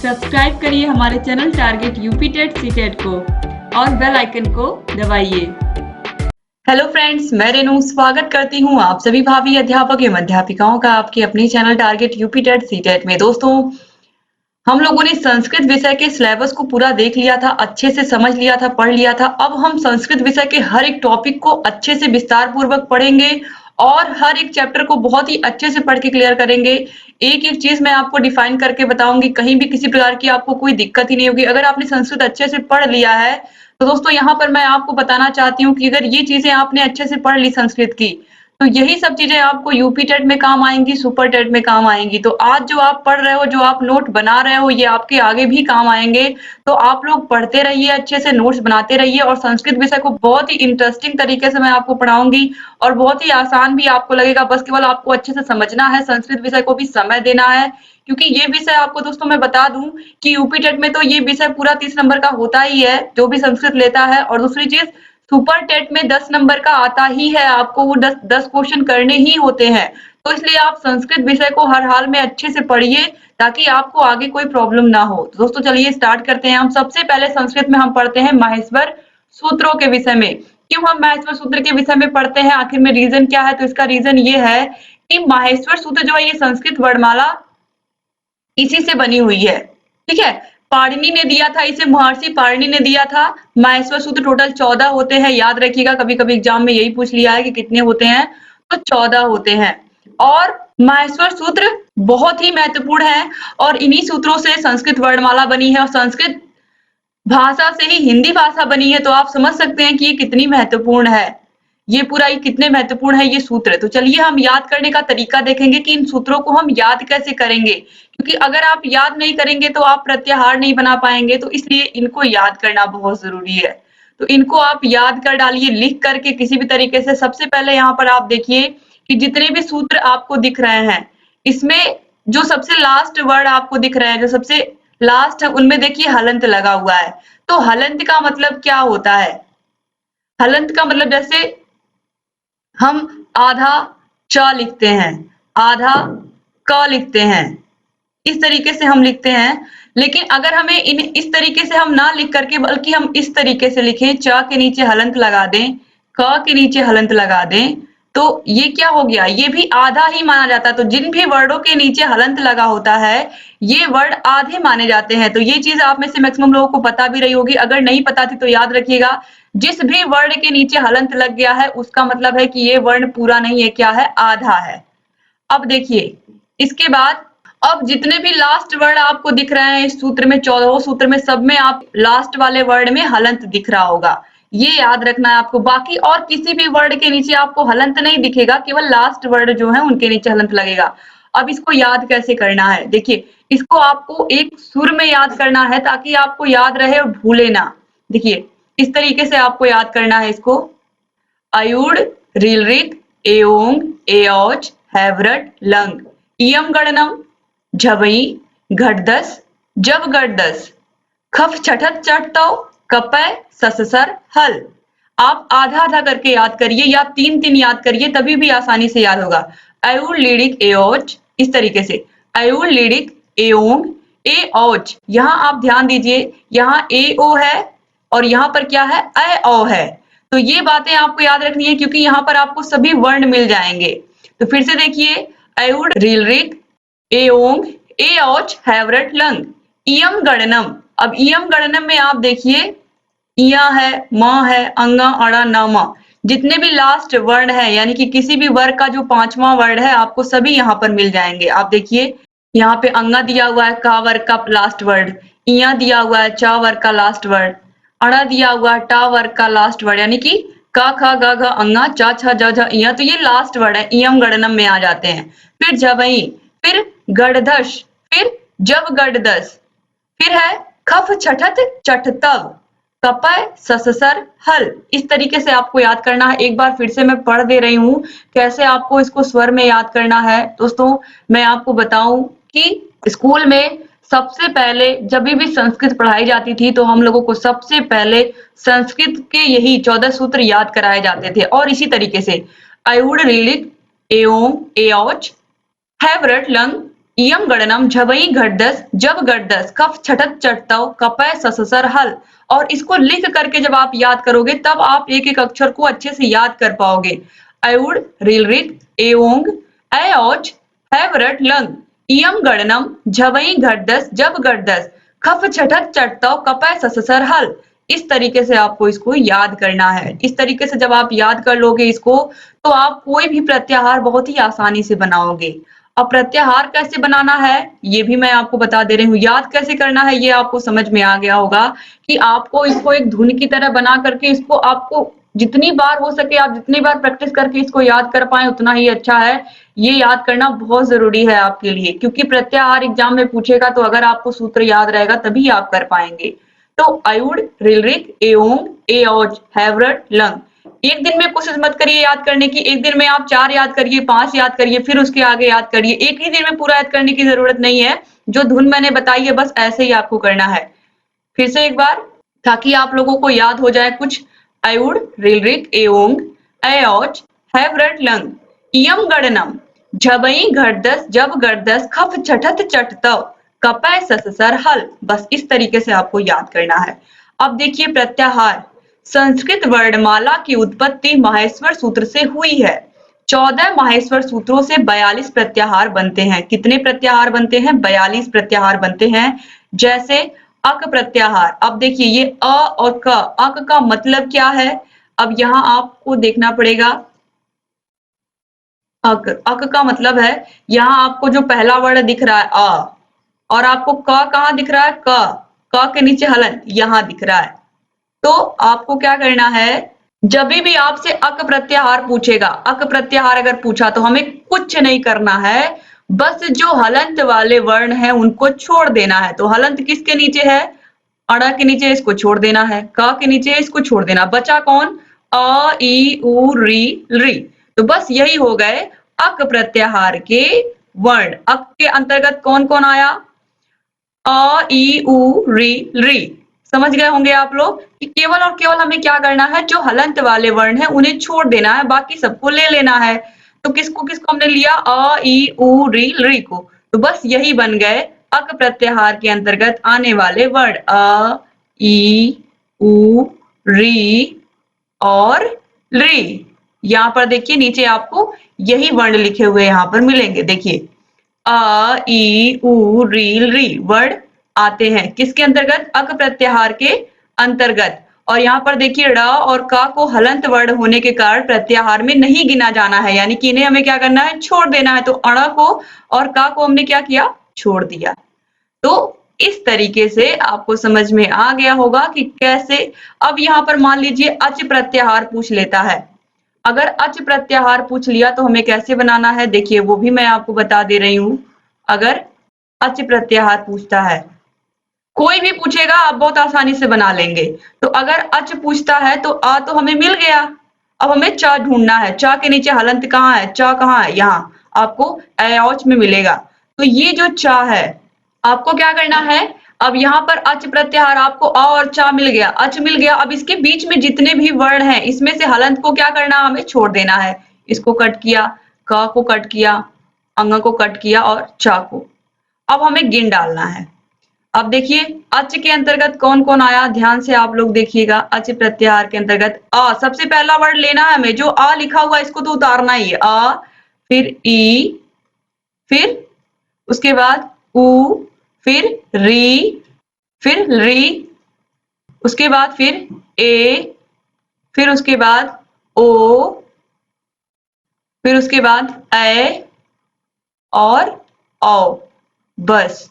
Subscribe करिए हमारे channel target UP TET CTET को और बेल आइकन को दबाइए। हेलो फ्रेंड्स, मैं रेनू स्वागत करती हूँ आप सभी भावी अध्यापक एवं अध्यापिकाओं का आपके अपने channel target UP TET CTET में। दोस्तों, हम लोगों ने संस्कृत विषय के सिलेबस को पूरा देख लिया था, अच्छे से समझ लिया था, पढ़ लिया था। अब हम संस्कृत विषय के हर एक टॉपिक को अच्छे से विस्तार पूर्वक पढ़ेंगे और हर एक चैप्टर को बहुत ही अच्छे से पढ़ के क्लियर करेंगे। एक एक चीज मैं आपको डिफाइन करके बताऊंगी, कहीं भी किसी प्रकार की आपको कोई दिक्कत ही नहीं होगी। अगर आपने संस्कृत अच्छे से पढ़ लिया है तो दोस्तों यहाँ पर मैं आपको बताना चाहती हूँ कि अगर ये चीजें आपने अच्छे से पढ़ ली संस्कृत की, तो यही सब चीजें आपको यूपी टेट में काम आएंगी, सुपर टेट में काम आएंगी। तो आज जो आप पढ़ रहे हो, जो आप नोट बना रहे हो, ये आपके आगे भी काम आएंगे। तो आप लोग पढ़ते रहिए, अच्छे से नोट्स बनाते रहिए और संस्कृत विषय को बहुत ही इंटरेस्टिंग तरीके से मैं आपको पढ़ाऊंगी और बहुत ही आसान भी आपको लगेगा। बस केवल आपको अच्छे से समझना है, संस्कृत विषय को भी समय देना है, क्योंकि ये विषय आपको दोस्तों मैं बता दूं कि यूपी टेट में तो ये विषय पूरा 30 नंबर का होता ही है, जो भी संस्कृत लेता है। और दूसरी चीज, सुपर टेट में 10 नंबर का आता ही है, आपको वो 10 क्वेश्चन करने ही होते हैं। तो इसलिए आप संस्कृत विषय को हर हाल में अच्छे से पढ़िए ताकि आपको आगे कोई प्रॉब्लम ना हो। तो दोस्तों चलिए स्टार्ट करते हैं। हम सबसे पहले संस्कृत में हम पढ़ते हैं माहेश्वर सूत्रों के विषय में। क्यों हम माहेश्वर सूत्र के विषय में पढ़ते हैं, आखिर में रीजन क्या है? तो इसका रीजन ये है कि माहेश्वर सूत्र जो है ये संस्कृत वर्णमाला इसी से बनी हुई है। ठीक है, पाणिनि ने दिया था इसे, महर्षि पाणिनि ने दिया था। माहेश्वर सूत्र टोटल 14 होते हैं, याद रखिएगा, कभी कभी एग्जाम में यही पूछ लिया है कि कितने होते हैं, तो 14 होते हैं। और माहेश्वर सूत्र बहुत ही महत्वपूर्ण है और इन्हीं सूत्रों से संस्कृत वर्णमाला बनी है और संस्कृत भाषा से ही हिंदी भाषा बनी है। तो आप समझ सकते हैं कि ये कितनी महत्वपूर्ण है, ये पूरा ये कितने महत्वपूर्ण है ये सूत्र। तो चलिए हम याद करने का तरीका देखेंगे कि इन सूत्रों को हम याद कैसे करेंगे, क्योंकि अगर आप याद नहीं करेंगे तो आप प्रत्याहार नहीं बना पाएंगे। तो इसलिए इनको याद करना बहुत जरूरी है। तो इनको आप याद कर डालिए, लिख करके किसी भी तरीके से। सबसे पहले यहाँ पर आप देखिए कि जितने भी सूत्र आपको दिख रहे हैं, इसमें जो सबसे लास्ट वर्ड आपको दिख रहे हैं, जो सबसे लास्ट है, उनमें देखिए हलंत लगा हुआ है। तो हलंत का मतलब क्या होता है? हलंत का मतलब जैसे हम आधा च लिखते हैं, आधा क लिखते हैं, इस तरीके से हम लिखते हैं। लेकिन अगर हमें इस तरीके से हम ना लिख करके बल्कि हम इस तरीके से लिखें, च के नीचे हलंत लगा दें, क के नीचे हलंत लगा दें, तो ये क्या हो गया? ये भी आधा ही माना जाता है। तो जिन भी वर्डों के नीचे हलंत लगा होता है, ये वर्ड आधे माने जाते हैं। तो ये चीज आप में से मैक्सिमम लोगों को पता भी रही होगी, अगर नहीं पता थी तो याद रखिएगा, जिस भी वर्ण के नीचे हलंत लग गया है उसका मतलब है कि ये वर्ण पूरा नहीं है, क्या है? आधा है। अब देखिए इसके बाद, अब जितने भी लास्ट वर्ड आपको दिख रहे हैं इस सूत्र में, 14 सूत्र में, सब में आप लास्ट वाले वर्ड में हलंत दिख रहा होगा, ये याद रखना है आपको। बाकी और किसी भी वर्ड के नीचे आपको हलंत नहीं दिखेगा, केवल लास्ट वर्ड जो है उनके नीचे हलंत लगेगा। अब इसको याद कैसे करना है? देखिए, इसको आपको एक सुर में याद करना है ताकि आपको याद रहे और भूले ना। देखिए इस तरीके से आपको याद करना है इसको। अयुड़, रीलरिक, एओंग, एओच, हैवरट, लंग, इयम गणनम, झवई, घटदस, जब गटदस, खफ छठत चटतव, कपय, सससर, हल। आप आधा आधा करके याद करिए या 3-3 याद करिए, तभी भी आसानी से याद होगा। अयुड़, लीडिक, एओच, इस तरीके से अयुड़, लीडिक, एओंग, एओच। यहाँ आप ध्यान दीजिए, यहाँ ए ओ है और यहाँ पर क्या है? अ औ है। तो ये बातें आपको याद रखनी है क्योंकि यहाँ पर आपको सभी वर्ण मिल जाएंगे। तो फिर से देखिए, अयुड़, रीलरिक, एओंग, एओच, हैवरट, लंग, इयम गणनम। अब इयम गणनम में आप देखिए, इया है, म है, अंगा, अड़ा, नामा, जितने भी लास्ट वर्ण है, यानी कि किसी भी वर्ग का जो 5वां वर्ड है, आपको सभी यहाँ पर मिल जाएंगे। आप देखिए यहाँ पे अंगा दिया हुआ है, का वर्ग का लास्ट वर्ड, इया दिया हुआ है, चा वर्ग का लास्ट वर्ड, अड़ा दिया हुआ है, टा वर्ग का लास्ट वर्ड, यानी कि का, ख, ग, घ, अंगा, चा, छ, ज, झ, इया। तो ये लास्ट वर्ड है, इयम गणनम में आ जाते हैं। फिर झवई, फिर गड़धश, फिर जब गड़दस, फिर है खफ छठत चटतव, कपय, सससर, हल। इस तरीके से आपको याद करना है। एक बार फिर से मैं पढ़ दे रही हूँ कैसे आपको इसको स्वर में याद करना है। दोस्तों मैं आपको बताऊं कि स्कूल में सबसे पहले जब भी संस्कृत पढ़ाई जाती थी तो हम लोगों को सबसे पहले संस्कृत के यही 14 सूत्र याद कराए जाते थे। और इसी तरीके से अयुड़, रीलिक, एओंग, एओच, हैवरट, लंग, इयम गणनम झबई घटदस जब घटदस कफ छठत चटतव कपय सससर हल। और इसको लिख करके जब आप याद करोगे तब आप एक एक अक्षर को अच्छे से याद कर पाओगे। अयुड़ रिलरिक एओंग अयौच हैवरट लंग इयम गणनम झबई घटदस जब घटदस खफ छठत चटतव कपय सससर हल। इस तरीके से आपको इसको याद करना है। इस तरीके से जब आप याद कर लोगे इसको तो आप कोई भी प्रत्याहार बहुत ही आसानी से बनाओगे। अब प्रत्याहार कैसे बनाना है ये भी मैं आपको बता दे रही हूँ। याद कैसे करना है ये आपको समझ में आ गया होगा कि आपको इसको एक धुन की तरह बना करके इसको आपको जितनी बार हो सके आप जितनी बार प्रैक्टिस करके इसको याद कर पाए उतना ही अच्छा है। ये याद करना बहुत जरूरी है आपके लिए, क्योंकि प्रत्याहार एग्जाम में पूछेगा तो अगर आपको सूत्र याद रहेगा तभी आप कर पाएंगे। तो अयुड़ रिलरिक एओंग एओज हैवरट लंग। एक दिन में कोशिश मत करिए याद करने की। एक दिन में आप 4 याद करिए, 5 याद करिए, फिर उसके आगे याद करिए। एक ही दिन में पूरा याद करने की जरूरत नहीं है। जो धुन मैंने बताई है बस ऐसे ही आपको करना है। फिर से एक बार ताकि आप लोगों को याद हो जाए कुछ। अयुड़ रिलरिक एओंग एओज हैवरट लंग इयम गणनम झबई घटदस जब घटदस खफ छठत चटतव कपय सससर हल। बस इस तरीके से आपको याद करना है। अब देखिए प्रत्याहार। संस्कृत वर्णमाला की उत्पत्ति माहेश्वर सूत्र से हुई है। 14 माहेश्वर सूत्रों से 42 प्रत्याहार बनते हैं। कितने प्रत्याहार बनते हैं? 42 प्रत्याहार बनते हैं। जैसे अक प्रत्याहार। अब देखिए ये अ और क, अक का मतलब क्या है? अब यहाँ आपको देखना पड़ेगा। अक, अक का मतलब है यहाँ आपको जो पहला वर्ण दिख रहा है अ, और आपको क कहाँ दिख रहा है? क के नीचे हलन यहाँ दिख रहा है। तो आपको क्या करना है, जब भी आपसे अक प्रत्याहार पूछेगा, अक प्रत्याहार अगर पूछा तो हमें कुछ नहीं करना है, बस जो हलंत वाले वर्ण है उनको छोड़ देना है। तो हलंत किसके नीचे है? अड़ा के नीचे, इसको छोड़ देना है। क के नीचे इसको छोड़ देना। बचा कौन? अ ई उ री री। तो बस यही हो गए अक प्रत्याहार के वर्ण। अक के अंतर्गत कौन कौन आया? अ ई उ री री। समझ गए होंगे आप लोग कि केवल और केवल हमें क्या करना है, जो हलंत वाले वर्ण है उन्हें छोड़ देना है, बाकी सबको ले लेना है। तो किसको किसको हमने लिया? अ ई उ री री को। तो बस यही बन गए अक प्रत्याहार के अंतर्गत आने वाले वर्ण अ ई उ री और री। यहाँ पर देखिए नीचे आपको यही वर्ण लिखे हुए यहाँ पर मिलेंगे। देखिए अ ई उ री री वर्ण आते हैं किसके अंतर्गत? अक प्रत्याहार के अंतर्गत। और यहाँ पर देखिए ड़ और क को हलंत वर्ण होने के कारण प्रत्याहार में नहीं गिना जाना है, यानी कि इन्हें हमें क्या करना है? छोड़ देना है। तो अण को और क को हमने क्या किया? छोड़ दिया। तो इस तरीके से आपको समझ में आ गया होगा कि कैसे। अब यहाँ पर मान लीजिए अच प्रत्याहार पूछ लेता है। अगर अच प्रत्याहार पूछ लिया तो हमें कैसे बनाना है, देखिए वो भी मैं आपको बता दे रही हूं। अगर अच प्रत्याहार पूछता है, कोई भी पूछेगा आप बहुत आसानी से बना लेंगे। तो अगर अच पूछता है तो आ तो हमें मिल गया। अब हमें च ढूंढना है। च के नीचे हलंत कहाँ है? च कहाँ है? यहाँ आपको अयौच में मिलेगा। तो ये जो च है आपको क्या करना है, अब यहाँ पर अच प्रत्याहार आपको अ और च मिल गया, अच मिल गया। अब इसके बीच में जितने भी वर्ण हैं इसमें से हलंत को क्या करना है? हमें छोड़ देना है। इसको कट किया, क को कट किया, अंग को कट किया और च को। अब हमें गिन डालना है। अब देखिए अच के अंतर्गत कौन कौन आया, ध्यान से आप लोग देखिएगा। अच प्रत्याहार के अंतर्गत अ, सबसे पहला वर्ड लेना है हमें। जो अ लिखा हुआ है इसको तो उतारना ही है। अ, फिर ई, फिर उसके बाद उ, फिर री, फिर री, उसके बाद फिर ए, फिर उसके बाद ओ, फिर उसके बाद ऐ और औ। बस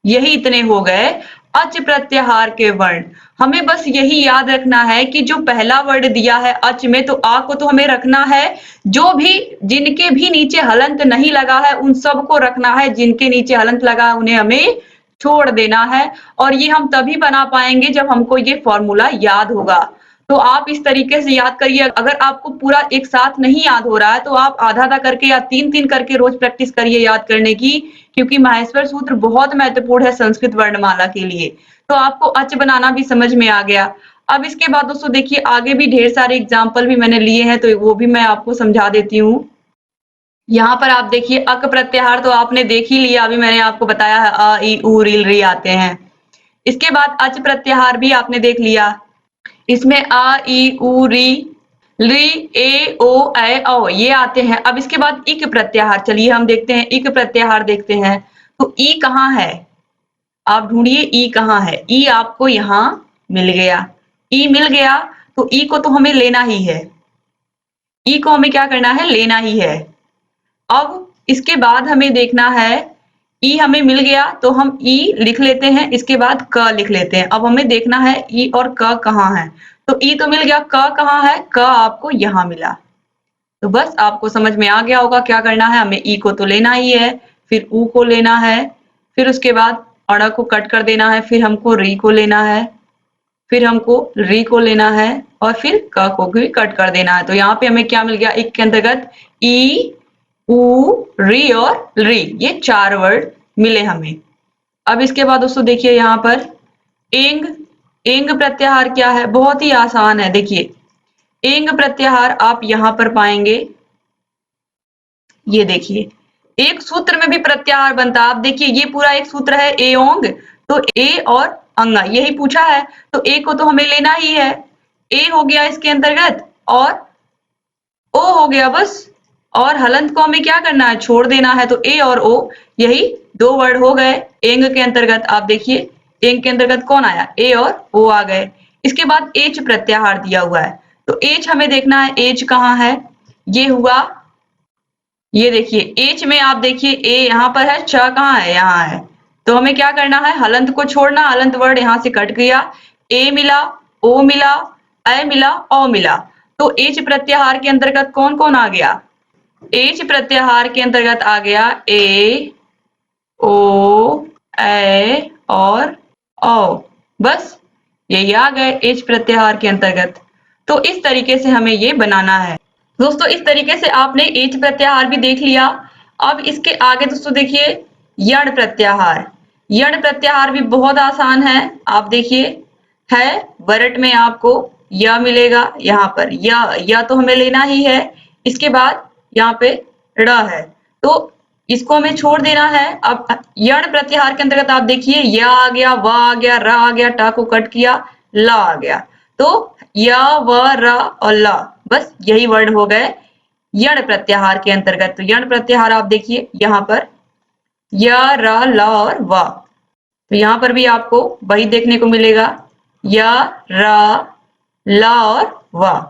यही इतने हो गए अच प्रत्याहार के वर्ण। हमें बस यही याद रखना है कि जो पहला वर्ड दिया है अच में, तो आ को तो हमें रखना है। जो भी जिनके भी नीचे हलंत नहीं लगा है उन सबको रखना है, जिनके नीचे हलंत लगा है उन्हें हमें छोड़ देना है। और ये हम तभी बना पाएंगे जब हमको ये फॉर्मूला याद होगा। तो आप इस तरीके से याद करिए। अगर आपको पूरा एक साथ नहीं याद हो रहा है तो आप आधा आधा करके या 3-3 करके रोज प्रैक्टिस करिए याद करने की, क्योंकि माहेश्वर सूत्र बहुत महत्वपूर्ण है संस्कृत वर्णमाला के लिए। तो आपको अच बनाना भी समझ में आ गया। अब इसके बाद दोस्तों देखिए आगे भी ढेर सारे एग्जाम्पल भी मैंने लिए हैं, तो वो भी मैं आपको समझा देती हूँ। यहाँ पर आप देखिए अक प्रत्याहार तो आपने देख ही लिया, अभी मैंने आपको बताया है अ ई उ रील री आते हैं। इसके बाद अच प्रत्याहार भी आपने देख लिया, इसमें अ ई उ री ए ओ ऐ औ ये आते हैं। अब इसके बाद इक प्रत्याहार, चलिए हम देखते हैं इक प्रत्याहार देखते हैं। तो ई कहाँ है, आप ढूंढिए ई कहाँ है। ई आपको यहाँ मिल गया, ई मिल गया तो ई को तो हमें लेना ही है, ई को हमें क्या करना है, लेना ही है। अब इसके बाद हमें देखना है, ई हमें मिल गया तो हम ई लिख लेते हैं, इसके बाद क लिख लेते हैं। अब हमें देखना है ई और क कहाँ है। तो ई तो मिल गया, क कहाँ है, क आपको यहाँ मिला। तो बस आपको समझ में आ गया होगा क्या करना है, हमें ई को तो लेना ही है, फिर ऊ को लेना है, फिर उसके बाद अड़ को कट कर देना है, फिर हमको री को लेना है, फिर हमको री को लेना है और फिर क को भी कट कर देना है। तो यहाँ पे हमें क्या मिल गया, एक के अंतर्गत ई उ री और री, ये 4 वर्ड मिले हमें। अब इसके बाद दोस्तों देखिए यहाँ पर एंग, एंग प्रत्याहार क्या है, बहुत ही आसान है। देखिए एंग प्रत्याहार आप यहाँ पर पाएंगे, ये देखिए एक सूत्र में भी प्रत्याहार बनता है। आप देखिए ये पूरा एक सूत्र है एओंग, तो ए और अंगा यही पूछा है, तो ए को तो हमें लेना ही है, ए हो गया इसके अंतर्गत और ओ हो गया बस, और हलंत को हमें क्या करना है, छोड़ देना है। तो ए और ओ यही 2 वर्ड हो गए एंग के अंतर्गत। आप देखिए एंग के अंतर्गत कौन आया, ए और ओ आ गए। इसके बाद एच प्रत्याहार दिया हुआ है, तो एच हमें देखना है, एच कहाँ है, ये हुआ, ये देखिए एच में आप देखिए ए यहाँ पर है, च कहाँ है, यहाँ है। तो हमें क्या करना है, हलंत को छोड़ना, हलंत वर्ड यहाँ से कट गया, ए मिला, ओ मिला, ऐ मिला, औ मिला। तो एच प्रत्याहार के अंतर्गत कौन कौन आ गया, एच प्रत्याहार के अंतर्गत आ गया ए, ओ, ऐ और औ, बस यही आ गए एच प्रत्याहार के अंतर्गत। तो इस तरीके से हमें ये बनाना है। दोस्तों इस तरीके से आपने एच प्रत्याहार भी देख लिया। अब इसके आगे दोस्तों देखिए यण प्रत्याहार, यण प्रत्याहार भी बहुत आसान है। आप देखिए है वरट में आपको य मिलेगा, यहाँ पर या तो हमें लेना ही है, इसके बाद यहाँ पे ड़ है, तो इसको हमें छोड़ देना है। अब यण प्रत्याहार के अंतर्गत आप देखिए य आ गया, व आ गया, र आ गया, ट को कट किया, ल आ गया, तो य व र और ल, बस यही वर्ड हो गए यण प्रत्याहार के अंतर्गत। तो यण प्रत्याहार आप देखिए यहाँ पर य र ल और व, तो यहाँ पर भी आपको वही देखने को मिलेगा य र ल और व।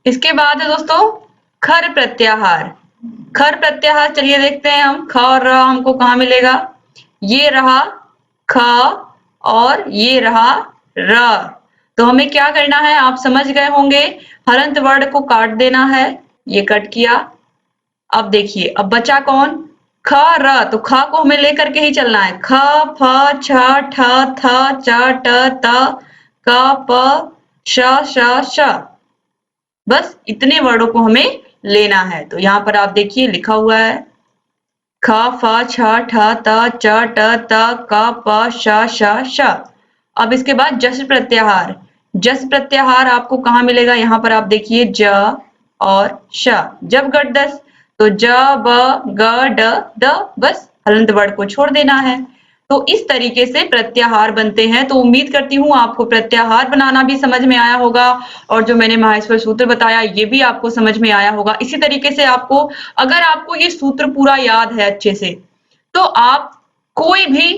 इसके बाद है दोस्तों खर प्रत्याहार, खर प्रत्याहार चलिए देखते हैं हम, ख और र हमको कहाँ मिलेगा, ये रहा ख और ये रहा र। तो हमें क्या करना है, आप समझ गए होंगे, हलंत वर्ड को काट देना है, ये कट किया। अब देखिए अब बचा कौन, ख र, तो ख को हमें लेकर के ही चलना है, ख फ छ ठ थ च ट त क प श श श, बस इतने वर्डों को हमें लेना है। तो यहाँ पर आप देखिए लिखा हुआ है ख फ छ ठ त च ट त क प श श श। अब इसके बाद जस प्रत्याहार, जस प्रत्याहार आपको कहाँ मिलेगा, यहाँ पर आप देखिए ज और श, जब गट दस, तो ज ब ग ड द, बस हलंत वर्ड को छोड़ देना है। तो इस तरीके से प्रत्याहार बनते हैं। तो उम्मीद करती हूँ आपको प्रत्याहार बनाना भी समझ में आया होगा, और जो मैंने माहेश्वर सूत्र बताया ये भी आपको समझ में आया होगा। इसी तरीके से आपको, अगर आपको ये सूत्र पूरा याद है अच्छे से, तो आप कोई भी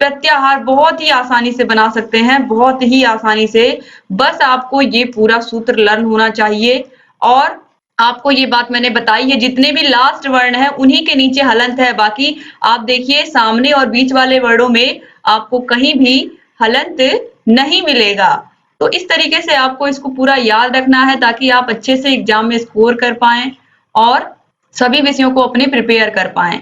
प्रत्याहार बहुत ही आसानी से बना सकते हैं, बहुत ही आसानी से। बस आपको ये पूरा सूत्र लर्न होना चाहिए, और आपको ये बात मैंने बताई है, जितने भी लास्ट वर्ण है उन्हीं के नीचे हलंत है। बाकी आप देखिए सामने और बीच वाले वर्णों में आपको कहीं भी हलंत नहीं मिलेगा। तो इस तरीके से आपको इसको पूरा याद रखना है, ताकि आप अच्छे से एग्जाम में स्कोर कर पाएं और सभी विषयों को अपने प्रिपेयर कर पाएं।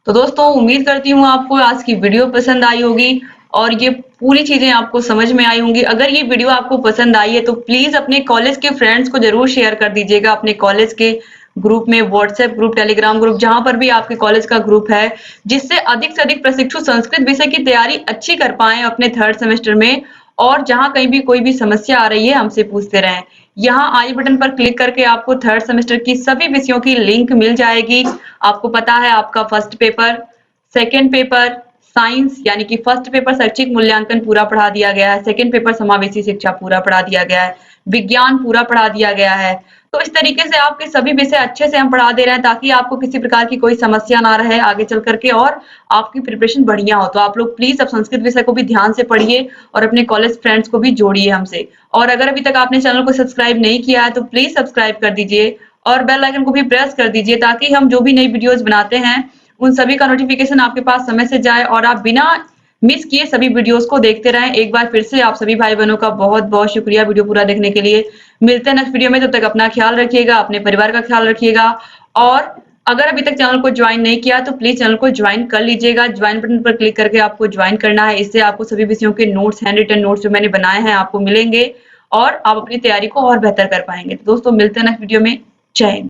तो दोस्तों उम्मीद करती हूँ आपको आज की वीडियो पसंद आई होगी और ये पूरी चीजें आपको समझ में आई होंगी। अगर ये वीडियो आपको पसंद आई है तो प्लीज अपने कॉलेज के फ्रेंड्स को जरूर शेयर कर दीजिएगा, अपने कॉलेज के ग्रुप में, व्हाट्सएप ग्रुप, टेलीग्राम ग्रुप, जहां पर भी आपके कॉलेज का ग्रुप है, जिससे अधिक से अधिक प्रशिक्षु संस्कृत विषय की तैयारी अच्छी कर पाए अपने 3rd सेमेस्टर में। और जहां कहीं भी कोई भी समस्या आ रही है हमसे पूछते रहें। यहाँ आई बटन पर क्लिक करके आपको थर्ड सेमेस्टर की सभी विषयों की लिंक मिल जाएगी। आपको पता है आपका first paper, second paper science यानी कि फर्स्ट पेपर शैक्षिक मूल्यांकन पूरा पढ़ा दिया गया है, सेकंड पेपर समावेशी शिक्षा पूरा पढ़ा दिया गया है, विज्ञान पूरा पढ़ा दिया गया है। तो इस तरीके से आपके सभी विषय अच्छे से हम पढ़ा दे रहे हैं ताकि आपको किसी प्रकार की कोई समस्या ना रहे आगे चल करके और आपकी प्रिपरेशन बढ़िया हो। तो आप लोग प्लीज अब संस्कृत विषय को भी ध्यान से पढ़िए और अपने कॉलेज फ्रेंड्स को भी जोड़िए हमसे। और अगर अभी तक आपने चैनल को सब्सक्राइब नहीं किया है तो प्लीज सब्सक्राइब कर दीजिए और बेल आइकन को भी प्रेस कर दीजिए ताकि हम जो भी नई वीडियोस बनाते हैं उन सभी का नोटिफिकेशन आपके पास समय से जाए और आप बिना मिस किए सभी वीडियोस को देखते रहें। एक बार फिर से आप सभी भाई बहनों का बहुत बहुत शुक्रिया वीडियो पूरा देखने के लिए। मिलते हैं नेक्स्ट वीडियो में, तब तक अपना ख्याल रखिएगा, अपने परिवार का ख्याल रखिएगा। और अगर अभी तक चैनल को ज्वाइन नहीं किया तो प्लीज चैनल को ज्वाइन कर लीजिएगा। ज्वाइन बटन पर क्लिक करके आपको ज्वाइन करना है। इससे आपको सभी विषयों के नोट्स, हैंड रिटन नोट्स जो मैंने बनाए हैं आपको मिलेंगे और आप अपनी तैयारी को और बेहतर कर पाएंगे। तो दोस्तों मिलते हैं नेक्स्ट वीडियो में। जय हिंद।